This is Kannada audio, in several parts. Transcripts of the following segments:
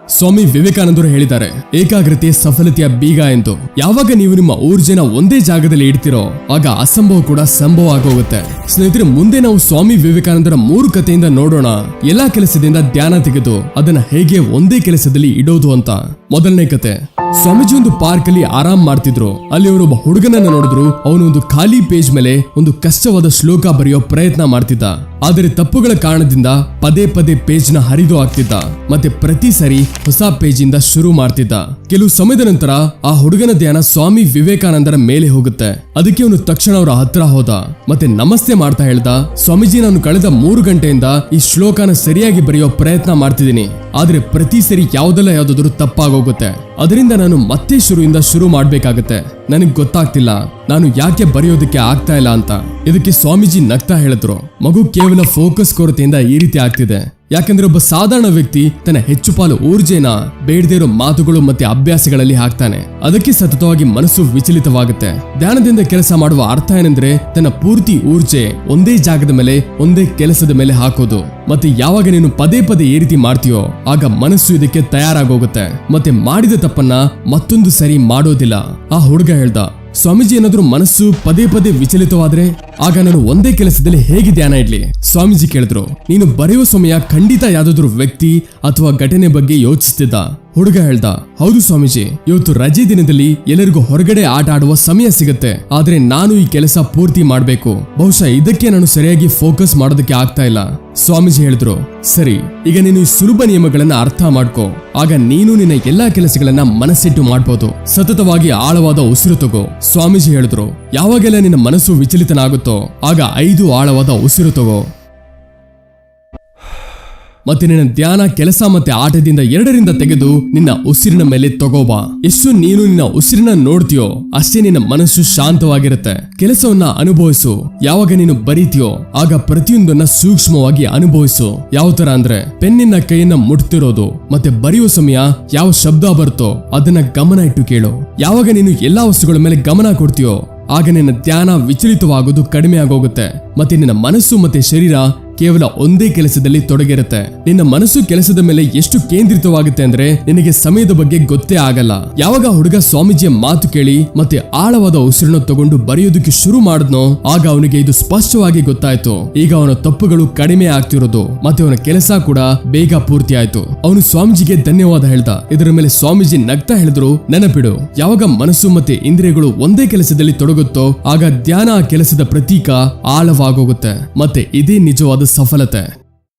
ಸ್ವಾಮಿ ವಿವೇಕಾನಂದರು ಹೇಳಿದ್ದಾರೆ, ಏಕಾಗ್ರತೆ ಸಫಲತೆಯ ಬೀಗ ಎಂದು. ಯಾವಾಗ ನೀವು ನಿಮ್ಮ ಊರ್ಜೆನ ಒಂದೇ ಜಾಗದಲ್ಲಿ ಇಡ್ತಿರೋ ಆಗ ಅಸಂಭವ ಕೂಡ ಸಂಭವ ಆಗೋಗುತ್ತೆ. ಸ್ನೇಹಿತರೆ, ಮುಂದೆ ನಾವು ಸ್ವಾಮಿ ವಿವೇಕಾನಂದರ 3 ಕಥೆಯಿಂದ ನೋಡೋಣ ಎಲ್ಲಾ ಕೆಲಸದಿಂದ ಧ್ಯಾನ ತೆಗೆದು ಅದನ್ನ ಹೇಗೆ ಒಂದೇ ಕೆಲಸದಲ್ಲಿ ಇಡೋದು ಅಂತ. ಮೊದಲನೇ ಕತೆ. ಸ್ವಾಮೀಜಿ ಒಂದು ಪಾರ್ಕ್ ಅಲ್ಲಿ ಆರಾಮ್ ಮಾಡ್ತಿದ್ರು. ಅಲ್ಲಿ ಅವರು ಒಬ್ಬ ಹುಡುಗನನ್ನ ನೋಡಿದ್ರು. ಅವನು ಒಂದು ಖಾಲಿ ಪೇಜ್ ಮೇಲೆ ಒಂದು ಕಷ್ಟವಾದ ಶ್ಲೋಕ ಬರೆಯೋ ಪ್ರಯತ್ನ ಮಾಡ್ತಿದ್ದ. ಆದರೆ ತಪ್ಪುಗಳ ಕಾರಣದಿಂದ ಪದೇ ಪದೇ ಪೇಜ್ ನ ಹರಿದು ಆಗ್ತಿದ್ದ. ಮತ್ತೆ ಪ್ರತಿ ಸರಿ ಹೊಸ ಪೇಜ್ ಇಂದ ಶುರು ಮಾಡ್ತಿದ್ದ. ಕೆಲವು ಸಮಯದ ನಂತರ ಆ ಹುಡುಗನ ಧ್ಯಾನ ಸ್ವಾಮಿ ವಿವೇಕಾನಂದರ ಮೇಲೆ ಹೋಗುತ್ತೆ. ಅದಕ್ಕೆ ಅವನು ತಕ್ಷಣ ಅವರ ಹತ್ರ ಹೋದ ಮತ್ತೆ ನಮಸ್ತೆ ಮಾಡ್ತಾ ಹೇಳ್ದ, ಸ್ವಾಮೀಜಿ, ನಾನು ಕಳೆದ 3 ಗಂಟೆಯಿಂದ ಈ ಶ್ಲೋಕನ ಸರಿಯಾಗಿ ಬರೆಯೋ ಪ್ರಯತ್ನ ಮಾಡ್ತಿದ್ದೀನಿ. ಆದ್ರೆ ಪ್ರತಿ ಸರಿ ಯಾವ್ದಾದ್ರೂ ತಪ್ಪಾಗೋಗುತ್ತೆ. ಅದರಿಂದ ನಾನು ಮತ್ತೆ ಶುರು ಮಾಡ್ಬೇಕಾಗತ್ತೆ. ನನಗ್ ಗೊತ್ತಾಗ್ತಿಲ್ಲ ನಾನು ಯಾಕೆ ಬರೆಯೋದಕ್ಕೆ ಆಗ್ತಾ ಇಲ್ಲ ಅಂತ. ಇದಕ್ಕೆ ಸ್ವಾಮೀಜಿ ನಗ್ತಾ ಹೇಳಿದ್ರು, ಮಗು, ಕೇವಲ ಫೋಕಸ್ ಕೊರತೆಯಿಂದ ಈ ರೀತಿ ಆಗ್ತಿದೆ. ಯಾಕಂದ್ರೆ ಒಬ್ಬ ಸಾಧಾರಣ ವ್ಯಕ್ತಿ ತನ್ನ ಹೆಚ್ಚು ಪಾಲು ಊರ್ಜೆನ ಬೇಡದೇ ಇರೋ ಮಾತುಗಳು ಮತ್ತೆ ಅಭ್ಯಾಸಗಳಲ್ಲಿ ಹಾಕ್ತಾನೆ. ಅದಕ್ಕೆ ಸತತವಾಗಿ ಮನಸ್ಸು ವಿಚಲಿತವಾಗುತ್ತೆ. ಧ್ಯಾನದಿಂದ ಕೆಲಸ ಮಾಡುವ ಅರ್ಥ ಏನೆಂದ್ರೆ ತನ್ನ ಪೂರ್ತಿ ಊರ್ಜೆ ಒಂದೇ ಜಾಗದ ಮೇಲೆ ಒಂದೇ ಕೆಲಸದ ಮೇಲೆ ಹಾಕೋದು. ಮತ್ತೆ ಯಾವಾಗ ನೀನು ಪದೇ ಪದೇ ಈ ರೀತಿ ಮಾಡ್ತೀಯೋ ಆಗ ಮನಸ್ಸು ಇದಕ್ಕೆ ತಯಾರಾಗೋಗುತ್ತೆ. ಮತ್ತೆ ಮಾಡಿದ ತಪ್ಪನ್ನ ಮತ್ತೊಂದು ಸರಿ ಮಾಡೋದಿಲ್ಲ. ಆ ಹುಡುಗ ಹೇಳ್ದ, ಸ್ವಾಮೀಜಿ, ಏನಾದ್ರೂ ಮನಸ್ಸು ಪದೇ ಪದೇ ವಿಚಲಿತವಾದ್ರೆ ಆಗ ನಾನು ಒಂದೇ ಕೆಲಸದಲ್ಲಿ ಹೇಗೆ ಧ್ಯಾನ ಇಡ್ಲಿ? ಸ್ವಾಮೀಜಿ ಕೇಳಿದ್ರು, ನೀನು ಬರೆಯುವ ಸಮಯ ಖಂಡಿತ ಯಾವ್ದಾದ್ರು ವ್ಯಕ್ತಿ ಅಥವಾ ಘಟನೆ ಬಗ್ಗೆ ಯೋಚಿಸ್ತಿದ್ದ. ಹುಡುಗ ಹೇಳ್ದ, ಹೌದು ಸ್ವಾಮೀಜಿ, ಇವತ್ತು ರಜೆ ದಿನದಲ್ಲಿ ಎಲ್ಲರಿಗೂ ಹೊರಗಡೆ ಆಟ ಆಡುವ ಸಮಯ ಸಿಗುತ್ತೆ. ಆದ್ರೆ ನಾನು ಈ ಕೆಲಸ ಪೂರ್ತಿ ಮಾಡ್ಬೇಕು. ಬಹುಶಃ ಇದಕ್ಕೆ ನಾನು ಸರಿಯಾಗಿ ಫೋಕಸ್ ಮಾಡೋದಕ್ಕೆ ಆಗ್ತಾ ಇಲ್ಲ. ಸ್ವಾಮೀಜಿ ಹೇಳಿದ್ರು, ಸರಿ, ಈಗ ನೀನು ಈ ಸುಲಭ ನಿಯಮಗಳನ್ನ ಅರ್ಥ ಮಾಡ್ಕೋ. ಆಗ ನೀನು ನಿನ್ನ ಎಲ್ಲಾ ಕೆಲಸಗಳನ್ನ ಮನಸ್ಸಿಟ್ಟು ಮಾಡ್ಬೋದು. ಸತತವಾಗಿ ಆಳವಾದ ಉಸಿರು ತಗೋ. ಸ್ವಾಮೀಜಿ ಹೇಳಿದ್ರು, ಯಾವಾಗೆಲ್ಲ ನಿನ್ನ ಮನಸ್ಸು ವಿಚಲಿತನಾಗುತ್ತೋ ಆಗ 5 ಆಳವಾದ ಉಸಿರು ತಗೋ. ಮತ್ತೆ ನಿನ್ನ ಧ್ಯಾನ, ಕೆಲಸ ಮತ್ತೆ ಆಟದಿಂದ 2ರಿಂದ ತೆಗೆದು ನಿನ್ನ ಉಸಿರಿನ ಮೇಲೆ ತಗೋಬಾ. ಎಷ್ಟು ನೀನು ನಿನ್ನ ಉಸಿರಿನ ನೋಡ್ತೀಯೋ ಅಷ್ಟೇ ನಿನ್ನ ಮನಸ್ಸು ಶಾಂತವಾಗಿರುತ್ತೆ. ಕೆಲಸವನ್ನ ಅನುಭವಿಸು. ಯಾವಾಗ ನೀನು ಬರೀತೀಯೋ ಆಗ ಪ್ರತಿಯೊಂದನ್ನ ಸೂಕ್ಷ್ಮವಾಗಿ ಅನುಭವಿಸು. ಯಾವ ತರ ಅಂದ್ರೆ ಪೆನ್ನಿನ ಕೈಯನ್ನ ಮುಟ್ತಿರೋದು ಮತ್ತೆ ಬರೆಯುವ ಸಮಯ ಯಾವ ಶಬ್ದ ಬರುತ್ತೋ ಅದನ್ನ ಗಮನ ಇಟ್ಟು ಕೇಳು. ಯಾವಾಗ ನೀನು ಎಲ್ಲಾ ವಸ್ತುಗಳ ಮೇಲೆ ಗಮನ ಕೊಡ್ತೀಯೋ ಆಗ ನಿನ್ನ ಧ್ಯಾನ ವಿಚಲಿತವಾಗೋದು ಕಡಿಮೆ ಆಗೋಗುತ್ತೆ. ಮತ್ತೆ ನಿನ್ನ ಮನಸ್ಸು ಮತ್ತೆ ಶರೀರ ಕೇವಲ ಒಂದೇ ಕೆಲಸದಲ್ಲಿ ತೊಡಗಿರುತ್ತೆ. ನಿನ್ನ ಮನಸ್ಸು ಕೆಲಸದ ಮೇಲೆ ಎಷ್ಟು ಕೇಂದ್ರಿತವಾಗುತ್ತೆ ಅಂದ್ರೆ ನಿನಗೆ ಸಮಯದ ಬಗ್ಗೆ ಗೊತ್ತೇ ಆಗಲ್ಲ. ಯಾವಾಗ ಹುಡುಗ ಸ್ವಾಮೀಜಿಯ ಮಾತು ಕೇಳಿ ಮತ್ತೆ ಆಳವಾದ ಉಸಿರನ್ನು ತಗೊಂಡು ಬರೆಯೋದಕ್ಕೆ ಶುರು ಮಾಡಿದ್ನೋ ಆಗ ಅವನಿಗೆ ಇದು ಸ್ಪಷ್ಟವಾಗಿ ಗೊತ್ತಾಯ್ತು. ಈಗ ಅವನ ತಪ್ಪುಗಳು ಕಡಿಮೆ ಆಗ್ತಿರೋದು ಮತ್ತೆ ಅವನ ಕೆಲಸ ಕೂಡ ಬೇಗ ಪೂರ್ತಿ ಆಯ್ತು. ಅವನು ಸ್ವಾಮೀಜಿಗೆ ಧನ್ಯವಾದ ಹೇಳ್ದ. ಇದರ ಮೇಲೆ ಸ್ವಾಮೀಜಿ ನಗ್ತಾ ಹೇಳಿದ್ರು, ನೆನಪಿಡು, ಯಾವಾಗ ಮನಸ್ಸು ಮತ್ತೆ ಇಂದ್ರಿಯಗಳು ಒಂದೇ ಕೆಲಸದಲ್ಲಿ ತೊಡಗುತ್ತೋ ಆಗ ಧ್ಯಾನ ಆ ಕೆಲಸದ ಪ್ರತೀಕ ಆಳವಾಗೋಗುತ್ತೆ. ಮತ್ತೆ ಇದೇ ನಿಜವಾದ ಸಫಲತೆ.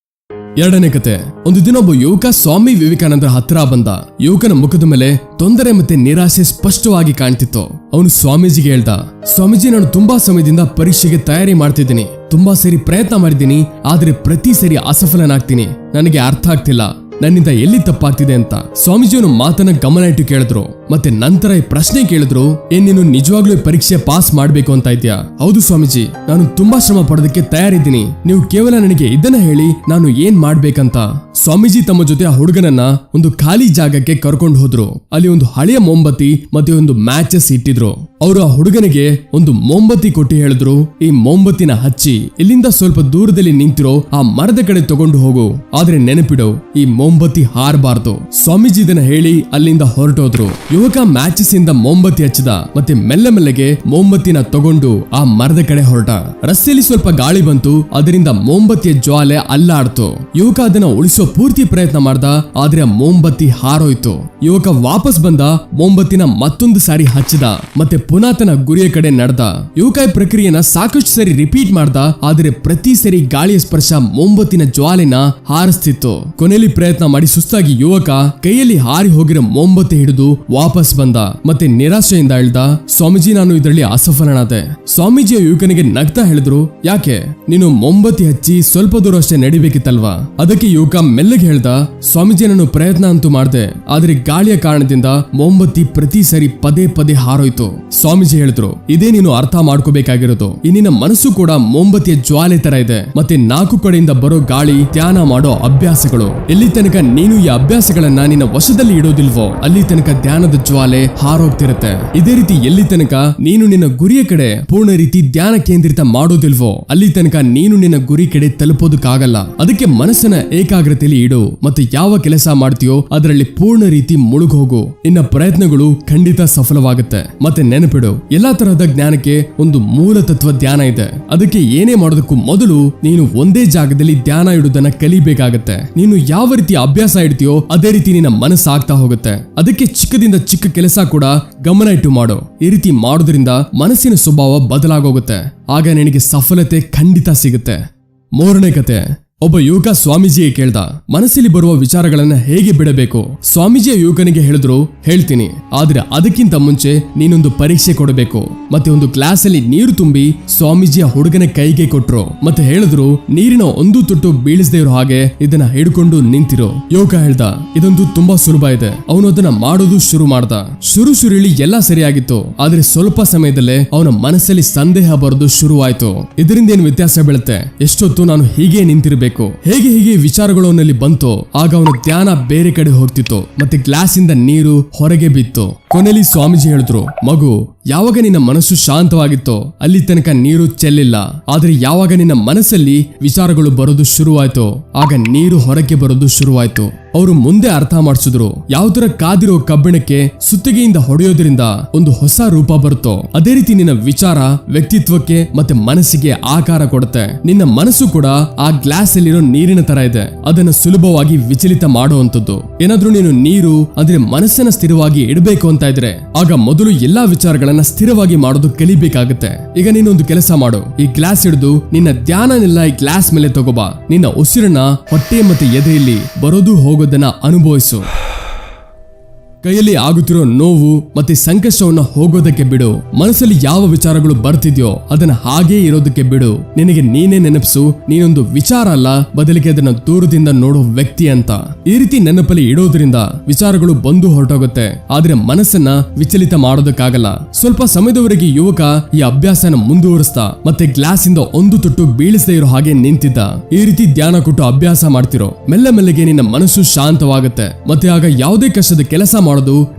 2ನೇ ಕತೆ. ಒಂದು ದಿನ ಒಬ್ಬ ಯುವಕ ಸ್ವಾಮಿ ವಿವೇಕಾನಂದರ ಹತ್ರ ಬಂದ. ಯುವಕನ ಮುಖದ ಮೇಲೆ ತೊಂದರೆ ಮತ್ತೆ ನಿರಾಶೆ ಸ್ಪಷ್ಟವಾಗಿ ಕಾಣ್ತಿತ್ತು. ಅವನು ಸ್ವಾಮೀಜಿಗೆ ಹೇಳ್ದ, ಸ್ವಾಮೀಜಿ, ನಾನು ತುಂಬಾ ಸಮಯದಿಂದ ಪರೀಕ್ಷೆಗೆ ತಯಾರಿ ಮಾಡ್ತಿದ್ದೀನಿ. ತುಂಬಾ ಸರಿ ಪ್ರಯತ್ನ ಮಾಡಿದ್ದೀನಿ, ಆದ್ರೆ ಪ್ರತಿ ಸರಿ ಅಸಫಲನಾಗ್ತೀನಿ. ನನಗೆ ಅರ್ಥ ಆಗ್ತಿಲ್ಲ ನನ್ನಿಂದ ಎಲ್ಲಿ ತಪ್ಪಾಗ್ತಿದೆ ಅಂತ. ಸ್ವಾಮೀಜಿಯವನು ಮಾತನ್ನ ಗಮನ ಇಟ್ಟು ಕೇಳಿದ್ರು. ಮತ್ತೆ ನಂತರ ಈ ಪ್ರಶ್ನೆ ಕೇಳಿದ್ರು, ನೀನು ನಿಜವಾಗ್ಲೂ ಪರೀಕ್ಷೆ ಪಾಸ್ ಮಾಡ್ಬೇಕು ಅಂತ ಇದ್ಯಾ? ಹೌದು ಸ್ವಾಮೀಜಿ, ನಾನು ತುಂಬಾ ಶ್ರಮ ಪಡೋದಕ್ಕೆ ತಯಾರಿದ್ದೀನಿ. ನೀವು ಕೇವಲ ನನಗೆ ಇದನ್ನ ಹೇಳಿ ನಾನು ಏನ್ ಮಾಡ್ಬೇಕಂತ. ಸ್ವಾಮೀಜಿ ತಮ್ಮ ಜೊತೆ ಆ ಹುಡುಗನನ್ನ ಒಂದು ಖಾಲಿ ಜಾಗಕ್ಕೆ ಕರ್ಕೊಂಡು ಹೋದ್ರು. ಅಲ್ಲಿ ಒಂದು ಹಳೆಯ ಮೊಂಬತ್ತಿ ಮತ್ತೆ ಒಂದು ಮ್ಯಾಚಸ್ ಇಟ್ಟಿದ್ರು. ಅವರು ಆ ಹುಡುಗನಿಗೆ ಒಂದು ಮೊಂಬತ್ತಿ ಕೊಟ್ಟು ಹೇಳಿದ್ರು, ಈ ಮೊಂಬತ್ತಿನ ಹಚ್ಚಿ ಇಲ್ಲಿಂದ ಸ್ವಲ್ಪ ದೂರದಲ್ಲಿ ನಿಂತಿರೋ ಆ ಮರದ ಕಡೆ ತಗೊಂಡು ಹೋಗು. ಆದ್ರೆ ನೆನಪಿಡು, ಈ ಮೊಂಬತ್ತಿ ಹಾರಬಾರ್ದು. ಸ್ವಾಮೀಜಿ ಇದನ್ನ ಹೇಳಿ ಅಲ್ಲಿಂದ ಹೊರಟೋದ್ರು. ಯುವಕ ಮ್ಯಾಚಸ್ ಇಂದ ಮೊಂಬತ್ತಿ ಹಚ್ಚಿದ ಮತ್ತೆ ಮೆಲ್ಲಗೆ ಮೊಂಬತ್ತಿನ ತಗೊಂಡು ಆ ಮರದ ಕಡೆ ಹೊರಟ. ರಸ್ತೆಯಲ್ಲಿ ಸ್ವಲ್ಪ ಗಾಳಿ ಬಂತು, ಅದರಿಂದ ಮೊಂಬತ್ತಿಯ ಜ್ವಾಲೆ ಅಲ್ಲಾಡ್ತು. ಯುವಕ ಅದನ್ನ ಉಳಿಸೋ ಪೂರ್ತಿ ಪ್ರಯತ್ನ ಮಾಡ್ದ, ಆದ್ರೆ ಮೊಂಬತ್ತಿ ಹಾರೋಯ್ತು. ಯುವಕ ವಾಪಸ್ ಬಂದ, ಮೊಂಬತ್ತಿನ ಮತ್ತೊಂದು ಸಾರಿ ಹಚ್ಚಿದ ಮತ್ತೆ ಪುನಃ ತನ್ನ ಗುರಿಯ ಕಡೆ ನಡೆದ. ಯುವಕ ಈ ಪ್ರಕ್ರಿಯೆನ ಸಾಕಷ್ಟು ಸರಿ ರಿಪೀಟ್ ಮಾಡ್ದ, ಆದ್ರೆ ಪ್ರತಿ ಸರಿ ಗಾಳಿಯ ಸ್ಪರ್ಶ ಮೊಂಬತ್ತಿನ ಜ್ವಾಲೆನ ಹಾರಿಸ್ತಿತ್ತು. ಕೊನೆಯಲ್ಲಿ ಪ್ರಯತ್ನ ಮಾಡಿ ಸುಸ್ತಾಗಿ ಯುವಕ ಕೈಯಲ್ಲಿ ಹಾರಿ ಹೋಗಿರೋ ಮೊಂಬತ್ತಿ ಹಿಡಿದು ವಾಪಸ್ ಬಂದ ಮತ್ತೆ ನಿರಾಶೆಯಿಂದ ಹೇಳ್ದ, ಸ್ವಾಮೀಜಿ, ನಾನು ಇದರಲ್ಲಿ ಅಸಫಲನಾದೆ. ಸ್ವಾಮೀಜಿಯ ಯುವಕನಿಗೆ ನಗ್ತಾ ಹೇಳಿದ್ರು, ಯಾಕೆ? ನೀನು ಮೊಂಬತ್ತಿ ಹಚ್ಚಿ ಸ್ವಲ್ಪ ದೂರ ಅಷ್ಟೇ ನಡಿಬೇಕಿತ್ತಲ್ವಾ? ಅದಕ್ಕೆ ಯುವಕ ಮೆಲ್ಲಗೆ ಹೇಳ್ದ, ಸ್ವಾಮೀಜಿ, ನಾನು ಪ್ರಯತ್ನ ಅಂತೂ ಮಾಡಿದೆ, ಆದ್ರೆ ಗಾಳಿಯ ಕಾರಣದಿಂದ ಮೊಂಬತ್ತಿ ಪ್ರತಿ ಸರಿ ಪದೇ ಪದೇ ಹಾರೋಯ್ತು. ಸ್ವಾಮೀಜಿ ಹೇಳಿದ್ರು, ಇದೇ ನೀನು ಅರ್ಥ ಮಾಡ್ಕೋಬೇಕಾಗಿರೋದು. ಈ ನಿನ್ನ ಮನಸ್ಸು ಕೂಡ ಮೊಂಬತ್ತಿಯ ಜ್ವಾಲೆ ತರ ಇದೆ. ಮತ್ತೆ 4 ಕಡೆಯಿಂದ ಬರೋ ಗಾಳಿ ಧ್ಯಾನ ಮಾಡೋ ಅಭ್ಯಾಸಗಳು. ಎಲ್ಲಿ ತನಕ ನೀನು ಈ ಅಭ್ಯಾಸಗಳನ್ನ ನಿನ್ನ ವಶದಲ್ಲಿ ಇಡೋದಿಲ್ವೋ ಅಲ್ಲಿ ತನಕ ಧ್ಯಾನದ ಜ್ಞಾನದ ಜ್ವಾಲೆ ಹಾರೋಗ್ತಿರುತ್ತೆ. ಇದೇ ರೀತಿ ಎಲ್ಲಿ ತನಕ ನೀನು ನಿನ್ನ ಗುರಿಯ ಕಡೆ ಪೂರ್ಣ ರೀತಿ ಧ್ಯಾನ ಕೇಂದ್ರಿತ ಮಾಡೋದಿಲ್ವೋ ಅಲ್ಲಿ ತನಕ ನೀನು ನಿನ್ನ ಗುರಿ ಕಡೆ ತಲುಪೋದಕ್ಕಾಗಲ್ಲ. ಅದಕ್ಕೆ ಮನಸ್ಸನ್ನ ಏಕಾಗ್ರತೆಯಲ್ಲಿ ಇಡು ಮತ್ತೆ ಯಾವ ಕೆಲಸ ಮಾಡ್ತೀಯೋ ಅದರಲ್ಲಿ ಪೂರ್ಣ ರೀತಿ ಮುಳುಗೋಗು. ನಿನ್ನ ಪ್ರಯತ್ನಗಳು ಖಂಡಿತ ಸಫಲವಾಗುತ್ತೆ. ಮತ್ತೆ ನೆನಪಿಡು, ಎಲ್ಲಾ ತರಹದ ಜ್ಞಾನಕ್ಕೆ ಒಂದು ಮೂಲ ತತ್ವ ಧ್ಯಾನ ಇದೆ. ಅದಕ್ಕೆ ಏನೇ ಮಾಡೋದಕ್ಕೂ ಮೊದಲು ನೀನು ಒಂದೇ ಜಾಗದಲ್ಲಿ ಧ್ಯಾನ ಇಡುವುದನ್ನ ಕಲಿಬೇಕಾಗತ್ತೆ. ನೀನು ಯಾವ ರೀತಿ ಅಭ್ಯಾಸ ಇಡ್ತೀಯೋ ಅದೇ ರೀತಿ ನಿನ್ನ ಮನಸ್ಸಾಗ್ತಾ ಹೋಗುತ್ತೆ. ಅದಕ್ಕೆ ಚಿಕ್ಕದಿಂದ ಚಿಕ್ಕ ಕೆಲಸ ಕೂಡ ಗಮನ ಇಟ್ಟು ಮಾಡು. ಈ ರೀತಿ ಮಾಡೋದ್ರಿಂದ ಮನಸ್ಸಿನ ಸ್ವಭಾವ ಬದಲಾಗೋಗುತ್ತೆ. ಆಗ ನಿನಗೆ ಸಫಲತೆ ಖಂಡಿತ ಸಿಗುತ್ತೆ. ಮೂರನೇ ಕತೆ. ಒಬ್ಬ ಯುವಕ ಸ್ವಾಮೀಜಿಗೆ ಕೇಳ್ದ, ಮನಸ್ಸಲ್ಲಿ ಬರುವ ವಿಚಾರಗಳನ್ನ ಹೇಗೆ ಬಿಡಬೇಕು? ಸ್ವಾಮೀಜಿಯ ಯುವಕನಿಗೆ ಹೇಳಿದ್ರು, ಹೇಳ್ತೀನಿ, ಆದ್ರೆ ಅದಕ್ಕಿಂತ ಮುಂಚೆ ನೀನೊಂದು ಪರೀಕ್ಷೆ ಕೊಡಬೇಕು. ಮತ್ತೆ ಒಂದು ಗ್ಲಾಸ್ ಅಲ್ಲಿ ನೀರು ತುಂಬಿ ಸ್ವಾಮೀಜಿಯ ಹುಡುಗನ ಕೈಗೆ ಕೊಟ್ರು. ಮತ್ತೆ ಹೇಳಿದ್ರು, ನೀರಿನ ಒಂದು ತುಟ್ಟು ಬೀಳಿಸದೇ ಇರೋ ಹಾಗೆ ಇದನ್ನ ಹಿಡ್ಕೊಂಡು ನಿಂತಿರೋ. ಯುವಕ ಹೇಳ್ದ, ಇದೊಂದು ತುಂಬಾ ಸುಲಭ ಇದೆ. ಅವನು ಅದನ್ನ ಮಾಡೋದು ಶುರು ಮಾಡ್ದ. ಶುರುಳಿ ಎಲ್ಲಾ ಸರಿಯಾಗಿತ್ತು. ಆದ್ರೆ ಸ್ವಲ್ಪ ಸಮಯದಲ್ಲೇ ಅವನ ಮನಸ್ಸಲ್ಲಿ ಸಂದೇಹ ಬರೋದು ಶುರುವಾಯ್ತು. ಇದರಿಂದ ಏನು ವ್ಯತ್ಯಾಸ ಬೀಳುತ್ತೆ? ಎಷ್ಟೊತ್ತು ನಾನು ಹೀಗೆ ನಿಂತಿರ್ಬೇಕು? ಹೇಗೆ ವಿಚಾರಗಳು ಅವನಲ್ಲಿ ಬಂತು. ಆಗ ಅವನ ಧ್ಯಾನ ಬೇರೆ ಕಡೆ ಹೋಗ್ತಿತ್ತು. ಮತ್ತೆ ಗ್ಲಾಸ್ ಇಂದ ನೀರು ಹೊರಗೆ ಬಿತ್ತು. ಕೊನೆಯಲ್ಲಿ ಸ್ವಾಮೀಜಿ ಹೇಳಿದ್ರು, ಮಗು, ಯಾವಾಗ ನಿನ್ನ ಮನಸ್ಸು ಶಾಂತವಾಗಿತ್ತೋ ಅಲ್ಲಿ ತನಕ ನೀರು ಚೆಲ್ಲಿಲ್ಲ. ಆದ್ರೆ ಯಾವಾಗ ನಿನ್ನ ಮನಸ್ಸಲ್ಲಿ ವಿಚಾರಗಳು ಬರೋದು ಶುರುವಾಯ್ತು ಆಗ ನೀರು ಹೊರಗೆ ಬರೋದು ಶುರುವಾಯ್ತು. ಅವರು ಮುಂದೆ ಅರ್ಥ ಮಾಡಿಸಿದ್ರು, ಯಾವ ತರ ಕಾದಿರೋ ಕಬ್ಬಿಣಕ್ಕೆ ಸುತ್ತಿಗೆಯಿಂದ ಹೊಡೆಯೋದ್ರಿಂದ ಒಂದು ಹೊಸ ರೂಪ ಬರುತ್ತೋ ಅದೇ ರೀತಿ ನಿನ್ನ ವಿಚಾರ ವ್ಯಕ್ತಿತ್ವಕ್ಕೆ ಮತ್ತೆ ಮನಸ್ಸಿಗೆ ಆಕಾರ ಕೊಡುತ್ತೆ. ನಿನ್ನ ಮನಸ್ಸು ಕೂಡ ಆ ಗ್ಲಾಸ್ ಅಲ್ಲಿರೋ ನೀರಿನ ತರ ಇದೆ. ಅದನ್ನ ಸುಲಭವಾಗಿ ವಿಚಲಿತ ಮಾಡುವಂತದ್ದು. ಏನಾದ್ರೂ ನೀನು ನೀರು ಅಂದ್ರೆ ಮನಸ್ಸನ್ನ ಸ್ಥಿರವಾಗಿ ಇಡಬೇಕು ಅಂತ ಇದ್ರೆ ಆಗ ಮೊದಲು ಎಲ್ಲಾ ವಿಚಾರಗಳನ್ನ ಸ್ಥಿರವಾಗಿ ಮಾಡೋದು ಕಲಿಬೇಕಾಗುತ್ತೆ. ಈಗ ನೀನೊಂದು ಕೆಲಸ ಮಾಡು. ಈ ಗ್ಲಾಸ್ ಹಿಡಿದು ನಿನ್ನ ಧ್ಯಾನನೆಲ್ಲ ಈ ಗ್ಲಾಸ್ ಮೇಲೆ ತಗೋಬಾ. ನಿನ್ನ ಉಸಿರನ್ನ ಹೊಟ್ಟೆ ಮತ್ತೆ ಎದೆಯಲ್ಲಿ ಬರೋದು ಹೋಗೋದನ್ನ ಅನುಭವಿಸು. ಕೈಯಲ್ಲಿ ಆಗುತ್ತಿರೋ ನೋವು ಮತ್ತೆ ಸಂಕಷ್ಟವನ್ನ ಹೋಗೋದಕ್ಕೆ ಬಿಡು. ಮನಸ್ಸಲ್ಲಿ ಯಾವ ವಿಚಾರಗಳು ಬರ್ತಿದ್ಯೋ ಅದನ್ನ ಹಾಗೇ ಇರೋದಕ್ಕೆ ಬಿಡು. ನಿನಗೆ ನೀನೇ ನೆನಪಿಸು, ನೀನೊಂದು ವಿಚಾರ ಅಲ್ಲ, ಬದಲಿಗೆ ಅದನ್ನ ದೂರದಿಂದ ನೋಡೋ ವ್ಯಕ್ತಿ ಅಂತ. ಈ ರೀತಿ ನೆನಪಲ್ಲಿ ಇಡೋದ್ರಿಂದ ವಿಚಾರಗಳು ಬಂದು ಹೊರಟೋಗುತ್ತೆ. ಆದ್ರೆ ಮನಸ್ಸನ್ನ ವಿಚಲಿತ ಮಾಡೋದಕ್ಕಾಗಲ್ಲ. ಸ್ವಲ್ಪ ಸಮಯದವರೆಗೆ ಯುವಕ ಈ ಅಭ್ಯಾಸನ ಮುಂದುವರಿಸ್ತಾ ಮತ್ತೆ ಗ್ಲಾಸ್ ಇಂದ ಒಂದು ತುಟ್ಟು ಬೀಳಿಸದೇ ಇರೋ ಹಾಗೆ ನಿಂತಿದ್ದ. ಈ ರೀತಿ ಧ್ಯಾನ ಕೊಟ್ಟು ಅಭ್ಯಾಸ ಮಾಡ್ತಿರೋ ಮೆಲ್ಲ ಮೆಲ್ಲಗೆ ನಿನ್ನ ಮನಸ್ಸು ಶಾಂತವಾಗುತ್ತೆ. ಮತ್ತೆ ಆಗ ಯಾವುದೇ ಕಷ್ಟದ ಕೆಲಸ ಮಾಡೋದು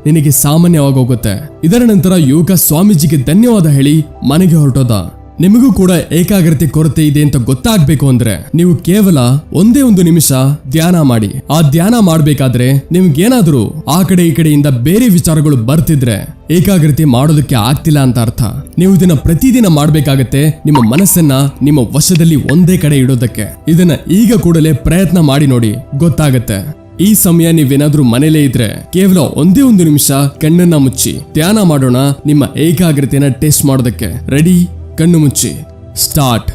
ನಿನಗೆ ಸಾಮಾನ್ಯವಾಗಿ ಹೋಗುತ್ತೆ. ಇದರ ನಂತರ ಯುವಕ ಸ್ವಾಮೀಜಿಗೆ ಧನ್ಯವಾದ ಹೇಳಿ ಮನೆಗೆ ಹೊರಟೋದ. ನಿಮಗೂ ಕೂಡ ಏಕಾಗ್ರತೆ ಕೊರತೆ ಇದೆ ಅಂತ ಗೊತ್ತಾಗ್ಬೇಕು ಅಂದ್ರೆ ನೀವು ಕೇವಲ ಒಂದೇ ಒಂದು ನಿಮಿಷ ಧ್ಯಾನ ಮಾಡಿ. ಆ ಧ್ಯಾನ ಮಾಡ್ಬೇಕಾದ್ರೆ ನಿಮ್ಗೇನಾದ್ರೂ ಆ ಕಡೆ ಈ ಕಡೆಯಿಂದ ಬೇರೆ ವಿಚಾರಗಳು ಬರ್ತಿದ್ರೆ ಏಕಾಗ್ರತೆ ಮಾಡೋದಕ್ಕೆ ಆಗ್ತಿಲ್ಲ ಅಂತ ಅರ್ಥ. ನೀವು ಇದನ್ನ ಪ್ರತಿದಿನ ಮಾಡ್ಬೇಕಾಗತ್ತೆ. ನಿಮ್ಮ ಮನಸ್ಸನ್ನ ನಿಮ್ಮ ವಶದಲ್ಲಿ ಒಂದೇ ಕಡೆ ಇಡೋದಕ್ಕೆ. ಇದನ್ನ ಈಗ ಕೂಡಲೇ ಪ್ರಯತ್ನ ಮಾಡಿ ನೋಡಿ, ಗೊತ್ತಾಗತ್ತೆ. ಈ ಸಮಯ ನೀವೇನಾದ್ರೂ ಮನೇಲೇ ಇದ್ರೆ ಕೇವಲ ಒಂದೇ ಒಂದು ನಿಮಿಷ ಕಣ್ಣನ್ನ ಮುಚ್ಚಿ ಧ್ಯಾನ ಮಾಡೋಣ. ನಿಮ್ಮ ಏಕಾಗ್ರತೆನ ಟೆಸ್ಟ್ ಮಾಡೋದಕ್ಕೆ. ರೆಡಿ? ಕಣ್ಣು ಮುಚ್ಚಿ, ಸ್ಟಾರ್ಟ್.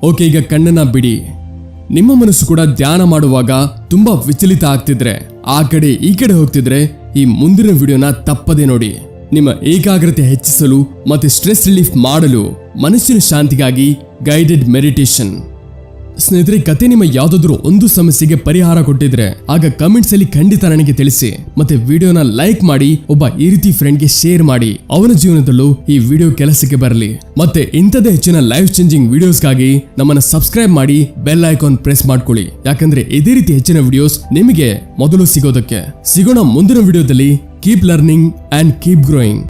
ಓಕೆ, ಈಗ ಕಣ್ಣನ್ನ ಬಿಡಿ. ನಿಮ್ಮ ಮನಸ್ಸು ಕೂಡ ಧ್ಯಾನ ಮಾಡುವಾಗ ತುಂಬಾ ವಿಚಲಿತ ಆಗ್ತಿದ್ರೆ, ಆ ಕಡೆ ಈ ಕಡೆ ಹೋಗ್ತಿದ್ರೆ ಈ ಮುಂದಿನ ವಿಡಿಯೋನ ತಪ್ಪದೆ ನೋಡಿ. ನಿಮ್ಮ ಏಕಾಗ್ರತೆ ಹೆಚ್ಚಿಸಲು ಮತ್ತೆ ಸ್ಟ್ರೆಸ್ ರಿಲೀಫ್ ಮಾಡಲು ಮನಸ್ಸಿನ ಶಾಂತಿಗಾಗಿ ಗೈಡೆಡ್ ಮೆಡಿಟೇಷನ್. ಸ್ನೇಹಿತರೆ, ಕತೆ ನಿಮ್ಮ ಯಾವ್ದಾದ್ರು ಒಂದು ಸಮಸ್ಯೆಗೆ ಪರಿಹಾರ ಕೊಟ್ಟಿದ್ರೆ ಆಗ ಕಮೆಂಟ್ಸ್ ಅಲ್ಲಿ ಖಂಡಿತ ನನಗೆ ತಿಳಿಸಿ. ಮತ್ತೆ ವಿಡಿಯೋನ ಲೈಕ್ ಮಾಡಿ ಒಬ್ಬ ಈ ರೀತಿ ಫ್ರೆಂಡ್ಗೆ ಶೇರ್ ಮಾಡಿ. ಅವನ ಜೀವನದಲ್ಲೂ ಈ ವಿಡಿಯೋ ಕೆಲಸಕ್ಕೆ ಬರಲಿ. ಮತ್ತೆ ಇಂಥದೇ ಹೆಚ್ಚಿನ ಲೈಫ್ ಚೇಂಜಿಂಗ್ ವಿಡಿಯೋಸ್ಗಾಗಿ ನಮ್ಮನ್ನ ಸಬ್ಸ್ಕ್ರೈಬ್ ಮಾಡಿ ಬೆಲ್ ಐಕಾನ್ ಪ್ರೆಸ್ ಮಾಡ್ಕೊಳ್ಳಿ. ಯಾಕಂದ್ರೆ ಇದೇ ರೀತಿ ಹೆಚ್ಚಿನ ವಿಡಿಯೋಸ್ ನಿಮಗೆ ಮೊದಲು ಸಿಗೋದಕ್ಕೆ. ಸಿಗೋಣ ಮುಂದಿನ ವಿಡಿಯೋದಲ್ಲಿ. Keep learning and keep growing.